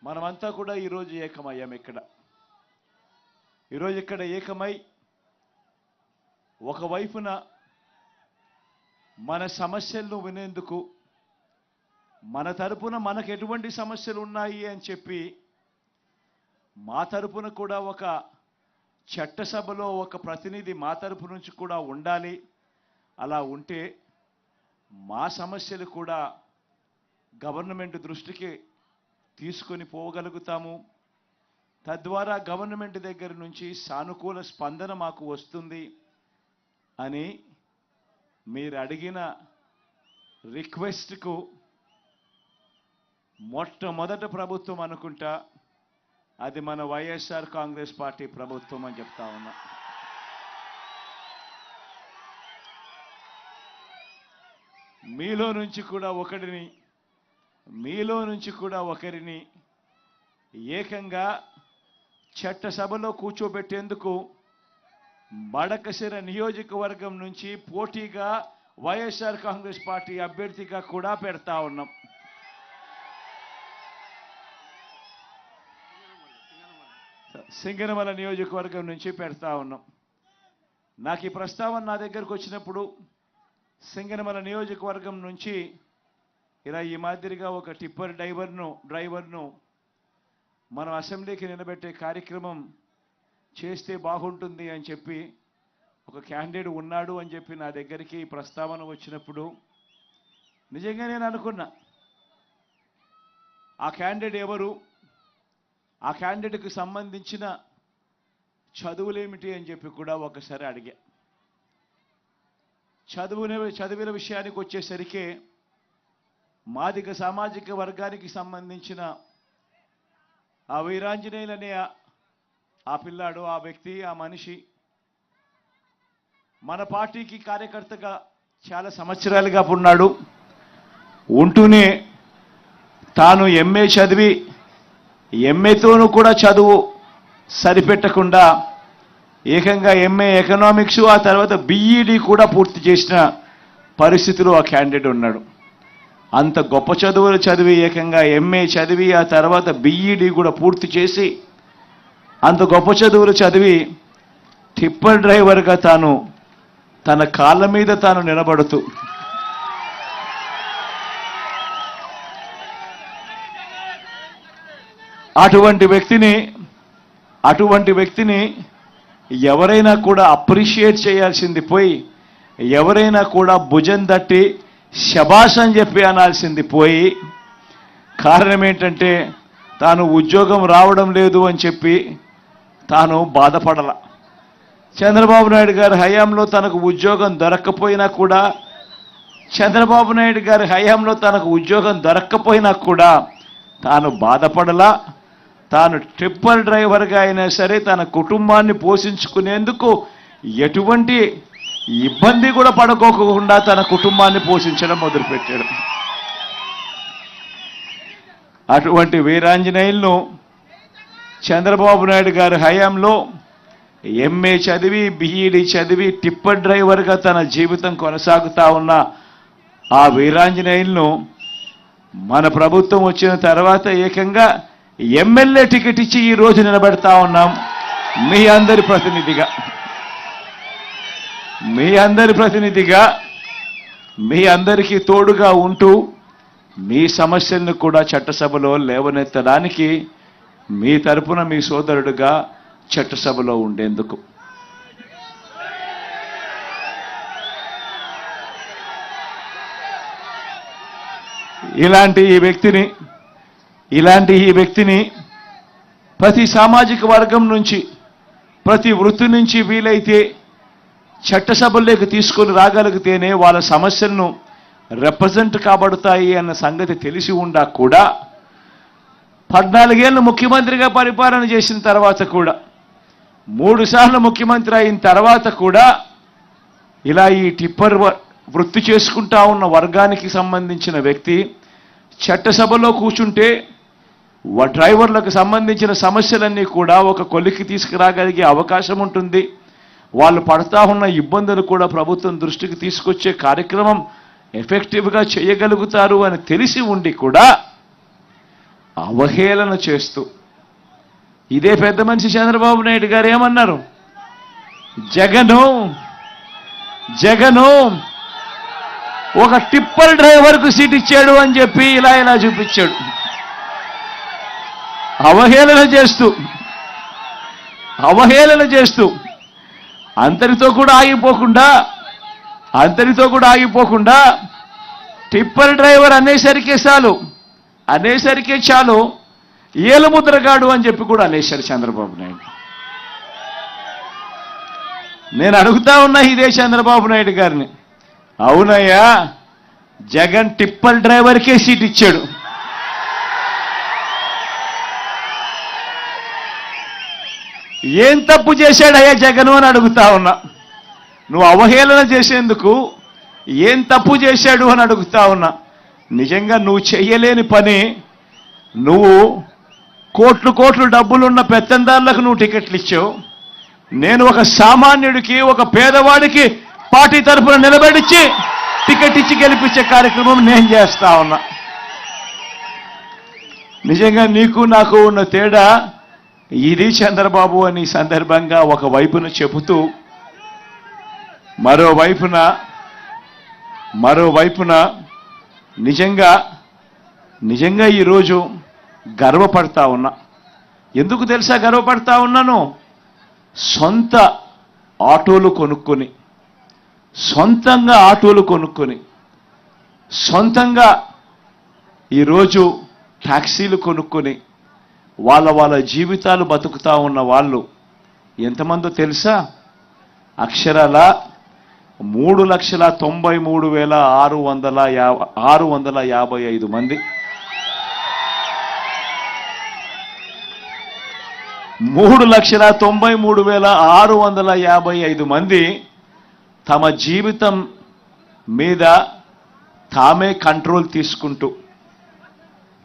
మనమంతా కూడా ఈరోజు ఏకమయ్యాం. ఈరోజు ఇక్కడ ఏకమై ఒకవైపున మన సమస్యలను వినేందుకు, మన తరపున మనకు ఎటువంటి సమస్యలు ఉన్నాయి అని చెప్పి మా తరపున కూడా ఒక చట్టసభలో ఒక ప్రతినిధి మా తరపు నుంచి కూడా ఉండాలి. అలా ఉంటే మా సమస్యలు కూడా గవర్నమెంట్ దృష్టికి తీసుకొని పోగలుగుతాము. తద్వారా గవర్నమెంట్ దగ్గర నుంచి సానుకూల స్పందన మాకు వస్తుంది అని మీరు అడిగిన రిక్వెస్ట్కు మొట్టమొదట ప్రభుత్వం అనుకుంటా అది మన వైఎస్ఆర్ కాంగ్రెస్ పార్టీ ప్రభుత్వం అని చెప్తా ఉన్నా. మీలో నుంచి కూడా ఒకరిని ఏకంగా చట్టసభలో కూర్చోబెట్టేందుకు మడకశిర నియోజకవర్గం నుంచి పోటీగా వైఎస్ఆర్ కాంగ్రెస్ పార్టీ అభ్యర్థిగా కూడా పెడతా ఉన్నాం. సింగనమల నియోజకవర్గం నుంచి పెడతా ఉన్నాం. నాకు ఈ ప్రస్తావన నా దగ్గరకు వచ్చినప్పుడు సింగనమల నియోజకవర్గం నుంచి ఇలా ఈ మాదిరిగా ఒక టిప్పర్ డ్రైవర్ను మనం అసెంబ్లీకి నిలబెట్టే కార్యక్రమం చేస్తే బాగుంటుంది అని చెప్పి ఒక క్యాండిడేట్ ఉన్నాడు అని చెప్పి నా దగ్గరికి ప్రస్తావన వచ్చినప్పుడు నిజంగా నేను అనుకున్నా, ఆ క్యాండిడేట్ ఎవరు, ఆ క్యాండిడేట్కి సంబంధించిన చదువులేమిటి అని చెప్పి కూడా ఒకసారి అడిగా. చదివిన విషయానికి వచ్చేసరికి మాదిగ సామాజిక వర్గానికి సంబంధించిన ఆ వీరాంజనేయులు అనే ఆ పిల్లాడు, ఆ వ్యక్తి, ఆ మనిషి మన పార్టీకి కార్యకర్తగా చాలా సంవత్సరాలుగా ఉన్నాడు. ఉంటూనే తాను ఎంఏ చదివి ఎంఏతోనూ కూడా చదువు సరిపెట్టకుండా ఏకంగా ఎంఏ ఎకనామిక్స్, ఆ తర్వాత బీఈడి కూడా పూర్తి చేసిన పరిస్థితిలో ఆ క్యాండిడేట్ ఉన్నాడు. అంత గొప్ప చదువులు చదివి ఏకంగా ఎంఏ చదివి ఆ తర్వాత బీఈడి కూడా పూర్తి చేసి అంత గొప్ప చదువులు చదివి టిప్పర్ డ్రైవర్గా తాను తన కాళ్ళ మీద తాను నిలబడుతూ అటువంటి వ్యక్తిని ఎవరైనా కూడా అప్రిషియేట్ చేయాల్సింది పోయి, ఎవరైనా కూడా భుజం తట్టి శబాష్ అని చెప్పి అనాల్సింది పోయి, కారణం ఏంటంటే తాను ఉద్యోగం రావడం లేదు అని చెప్పి తాను బాధపడాల. చంద్రబాబు నాయుడు గారి హయాంలో తనకు ఉద్యోగం దొరక్కపోయినా కూడా తాను బాధపడలా. తాను టిప్పర్ డ్రైవర్గా అయినా సరే తన కుటుంబాన్ని పోషించుకునేందుకు ఎటువంటి ఇబ్బంది కూడా పడుకోకుండా తన కుటుంబాన్ని పోషించడం మొదలుపెట్టాడు. అటువంటి వీరాంజనేయులను చంద్రబాబు నాయుడు గారి హయాంలో ఎంఏ చదివి బీఈడి చదివి టిప్పర్ డ్రైవర్గా తన జీవితం కొనసాగుతా ఉన్న ఆ వీరాంజనేయులను మన ప్రభుత్వం వచ్చిన తర్వాత ఏకంగా ఎమ్మెల్యే టికెట్ ఇచ్చి ఈ రోజు నిలబెడతా ఉన్నాం. మీ అందరి ప్రతినిధిగా మీ అందరికీ తోడుగా ఉంటూ మీ సమస్యలను కూడా చట్టసభలో లేవనెత్తడానికి మీ తరపున మీ సోదరుడుగా చట్టసభలో ఉండేందుకు. ఇలాంటి ఈ వ్యక్తిని ప్రతి సామాజిక వర్గం నుంచి, ప్రతి వృత్తి నుంచి వీలైతే చట్టసభల్లోకి తీసుకొని రాగలిగితేనే వాళ్ళ సమస్యలను రిప్రజెంట్ కాబడతాయి అన్న సంగతి తెలిసి ఉండా కూడా 14 ఏళ్ళు ముఖ్యమంత్రిగా పరిపాలన చేసిన తర్వాత కూడా, 3 సార్లు ముఖ్యమంత్రి అయిన తర్వాత కూడా ఇలా ఈ టిప్పర్ వృత్తి చేసుకుంటా ఉన్న వర్గానికి సంబంధించిన వ్యక్తి చట్టసభలో కూర్చుంటే డ్రైవర్లకు సంబంధించిన సమస్యలన్నీ కూడా ఒక కొలిక్కి తీసుకురాగలిగే అవకాశం ఉంటుంది. వాళ్ళు పడతా ఉన్న ఇబ్బందులు కూడా ప్రభుత్వం దృష్టికి తీసుకొచ్చే కార్యక్రమం ఎఫెక్టివ్గా చేయగలుగుతారు అని తెలిసి ఉండి కూడా అవహేళన చేస్తూ ఇదే పెద్ద మనిషి చంద్రబాబు నాయుడు గారు ఏమన్నారు? జగను ఒక టిప్పర్ డ్రైవర్కు సీట్ ఇచ్చాడు అని చెప్పి ఇలా చూపించాడు. అవహేళన చేస్తూ అంతటితో కూడా ఆగిపోకుండా టిప్పర్ డ్రైవర్ అనేసరికే చాలు ఏలుముద్రగాడు అని చెప్పి కూడా అనేశారు చంద్రబాబు నాయుడు. నేను అడుగుతా ఉన్నా ఇదే చంద్రబాబు నాయుడు గారిని, అవునయ్యా జగన్ టిప్పర్ డ్రైవర్కే సీట్ ఇచ్చాడు, ఏం తప్పు చేశాడయ్యా జగన్ అని అడుగుతా ఉన్నా. నువ్వు అవహేళన చేసేందుకు ఏం తప్పు చేశాడు అని అడుగుతా ఉన్నా. నిజంగా నువ్వు చెయ్యలేని పని, నువ్వు కోట్లు డబ్బులున్న పెత్తందారులకు నువ్వు టికెట్లు ఇచ్చావు. నేను ఒక సామాన్యుడికి, ఒక పేదవాడికి పార్టీ తరఫున నిలబెడిచి టికెట్ ఇచ్చి గెలిపించే కార్యక్రమం నేను చేస్తా ఉన్నా. నిజంగా నీకు నాకు ఉన్న తేడా ఇది చంద్రబాబు అని సందర్భంగా ఒక వైపున చెబుతూ మరోవైపున నిజంగా ఈరోజు గర్వపడతా ఉన్నా. ఎందుకు తెలుసా గర్వపడతా ఉన్నాను? సొంత ఆటోలు కొనుక్కొని, సొంతంగా ఈరోజు టాక్సీలు కొనుక్కొని వాళ్ళ జీవితాలు బతుకుతా ఉన్న వాళ్ళు ఎంతమందో తెలుసా? అక్షరాల 3,93,655 మంది. 3,93,655 మంది తమ జీవితం మీద తామే కంట్రోల్ తీసుకుంటూ,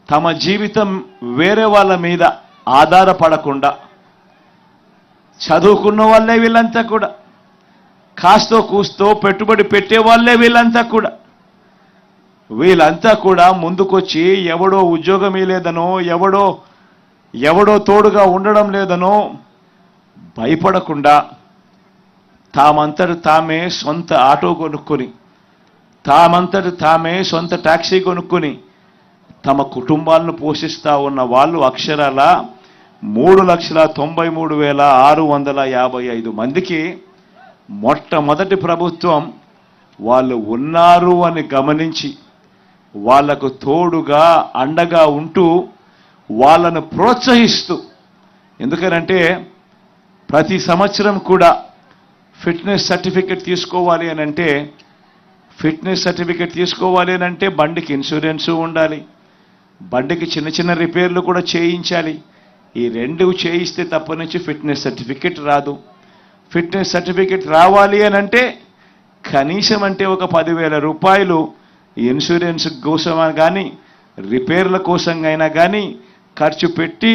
తమ జీవితం వేరే వాళ్ళ మీద ఆధారపడకుండా, చదువుకున్న వాళ్ళే వీళ్ళంతా కూడా, కాస్తో కూస్తో పెట్టుబడి పెట్టే వాళ్ళే వీళ్ళంతా కూడా ముందుకొచ్చి ఎవడో ఉద్యోగం లేదనో, ఎవడో తోడుగా ఉండడం లేదనో భయపడకుండా తామే సొంత ఆటో కొనుక్కొని, తామే సొంత టాక్సీ కొనుక్కొని తమ కుటుంబాలను పోషిస్తూ ఉన్న వాళ్ళు అక్షరాల 3,93,655 మందికి మొట్టమొదటి ప్రభుత్వం వాళ్ళు ఉన్నారు అని గమనించి వాళ్లకు తోడుగా అండగా ఉంటూ వాళ్ళను ప్రోత్సహిస్తూ, ఎందుకనంటే ప్రతి సంవత్సరం కూడా ఫిట్నెస్ సర్టిఫికెట్ తీసుకోవాలి అని అంటే బండికి ఇన్సూరెన్సు ఉండాలి, బండికి చిన్న రిపేర్లు కూడా చేయించాలి. ఈ రెండు చేయిస్తే తప్ప నుంచి ఫిట్నెస్ సర్టిఫికెట్ రాదు. ఫిట్నెస్ సర్టిఫికెట్ రావాలి అని అంటే కనీసం అంటే ఒక 10,000 రూపాయలు ఇన్సూరెన్స్ కోసం కానీ రిపేర్ల కోసం అయినా కానీ ఖర్చు పెట్టి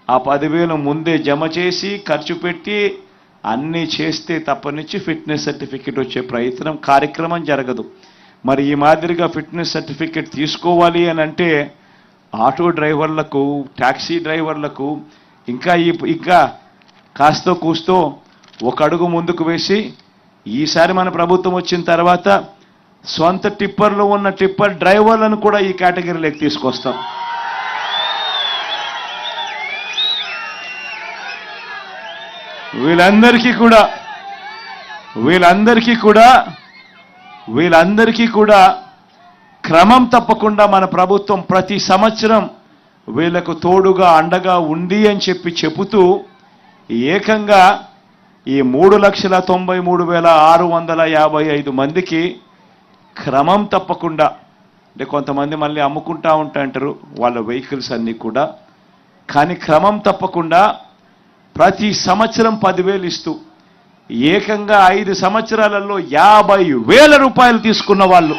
ఆ 10,000 ముందే జమ చేసి ఖర్చు పెట్టి అన్నీ చేస్తే తప్ప నుంచి ఫిట్నెస్ సర్టిఫికెట్ వచ్చే కార్యక్రమం జరగదు. మరి ఈ మాదిరిగా ఫిట్నెస్ సర్టిఫికెట్ తీసుకోవాలి అని అంటే ఆటో డ్రైవర్లకు, ట్యాక్సీ డ్రైవర్లకు ఇంకా కాస్తో కూస్తో ఒక అడుగు ముందుకు వేసి ఈసారి మన ప్రభుత్వం వచ్చిన తర్వాత సొంత టిప్పర్లు ఉన్న టిప్పర్ డ్రైవర్లను కూడా ఈ కేటగిరీలోకి తీసుకొస్తాం. వీళ్ళందరికీ కూడా క్రమం తప్పకుండా మన ప్రభుత్వం ప్రతి సంవత్సరం వీళ్లకు తోడుగా అండగా ఉంది అని చెబుతూ ఏకంగా ఈ 3,93,655 మందికి క్రమం తప్పకుండా, అంటే కొంతమంది మళ్ళీ అమ్ముకుంటా ఉంటారు వాళ్ళ వెహికల్స్ అన్నీ కూడా, కానీ క్రమం తప్పకుండా ప్రతి సంవత్సరం 10,000 ఇస్తూ ఏకంగా 5 సంవత్సరాలలో 50,000 రూపాయలు తీసుకున్న వాళ్ళు